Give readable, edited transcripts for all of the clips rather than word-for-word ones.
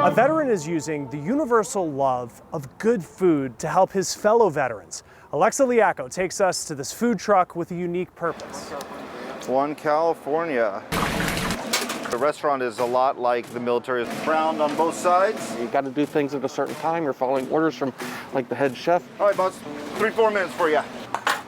A veteran is using the universal love of good food to help his fellow veterans. Alexa Liaco takes us to this food truck with a unique purpose. One California. The restaurant is a lot like the military. It's browned on both sides. You got to do things at a certain time. You're following orders from like the head chef. All right, boss, 3-4 minutes for you.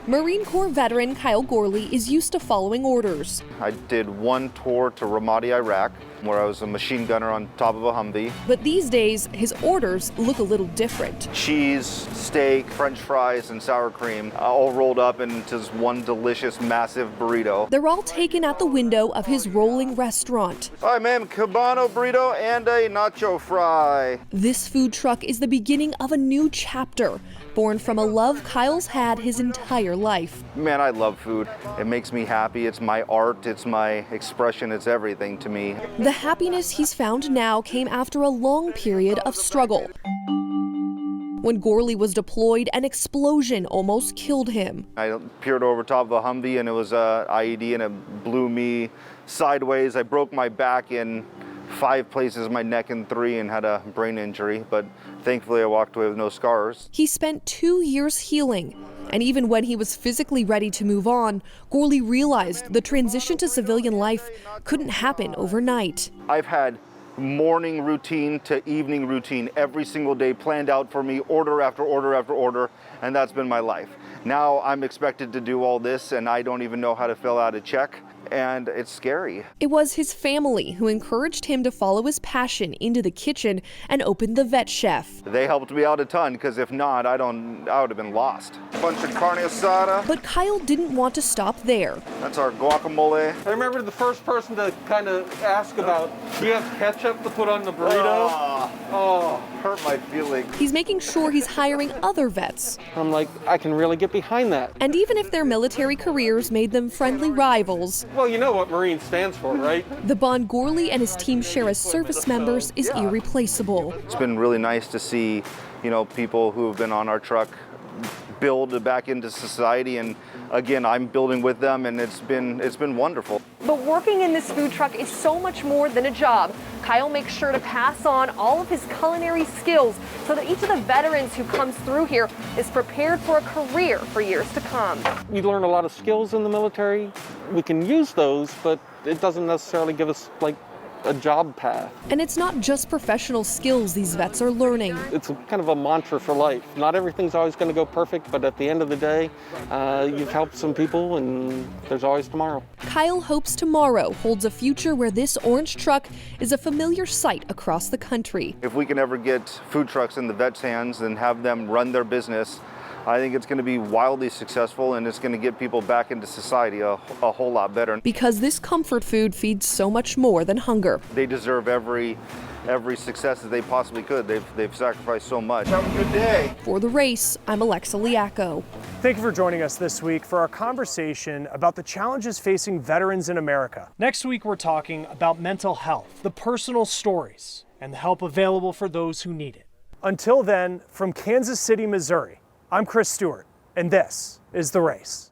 Marine Corps veteran Kyle Gorley is used to following orders. I did one tour to Ramadi, Iraq, where I was a machine gunner on top of a Humvee. But these days, his orders look a little different. Cheese, steak, French fries, and sour cream, all rolled up into this one delicious, massive burrito. They're all taken at the window of his rolling restaurant. All right, ma'am, Cabano burrito and a nacho fry. This food truck is the beginning of a new chapter, born from a love Kyle's had his entire life. Man, I love food. It makes me happy. It's my art. It's my expression. It's everything to me. The happiness he's found now came after a long period of struggle. When Gorley was deployed, an explosion almost killed him. I peered over top of a Humvee and it was a IED and it blew me sideways. I broke my back in 5 places, my neck in 3, and had a brain injury, but thankfully I walked away with no scars. He spent 2 years healing, and even when he was physically ready to move on, Gorley realized the transition to civilian life couldn't happen overnight. I've had morning routine to evening routine every single day planned out for me, order after order after order, and that's been my life. Now I'm expected to do all this and I don't even know how to fill out a check, and it's scary. It was his family who encouraged him to follow his passion into the kitchen and open the Vet Chef. They helped me out a ton, because if not, I would have been lost. A bunch of carne asada. But Kyle didn't want to stop there. That's our guacamole. I remember the first person to kind of ask about, do you have ketchup to put on the burrito? Oh, hurt my feelings. He's making sure he's hiring other vets. I'm like, I can really get behind that. And even if their military careers made them friendly rivals, Well, you know what Marine stands for, right? the bond Gorley and his team share as service members is irreplaceable. It's been really nice to see, people who have been on our truck build back into society, and again, I'm building with them, and it's been wonderful. But working in this food truck is so much more than a job. Kyle makes sure to pass on all of his culinary skills so that each of the veterans who comes through here is prepared for a career for years to come. We learn a lot of skills in the military. We can use those, but it doesn't necessarily give us like a job path. And it's not just professional skills these vets are learning. It's kind of a mantra for life. Not everything's always going to go perfect, but at the end of the day, you've helped some people and there's always tomorrow. Kyle hopes tomorrow holds a future where this orange truck is a familiar sight across the country. If we can ever get food trucks in the vets' hands and have them run their business, I think it's going to be wildly successful, and it's going to get people back into society a whole lot better. Because this comfort food feeds so much more than hunger. They deserve every success that they possibly could. They've sacrificed so much. Have a good day. For The Race, I'm Alexa Liaco. Thank you for joining us this week for our conversation about the challenges facing veterans in America. Next week, we're talking about mental health, the personal stories, and the help available for those who need it. Until then, from Kansas City, Missouri, I'm Chris Stewart, and this is The Race.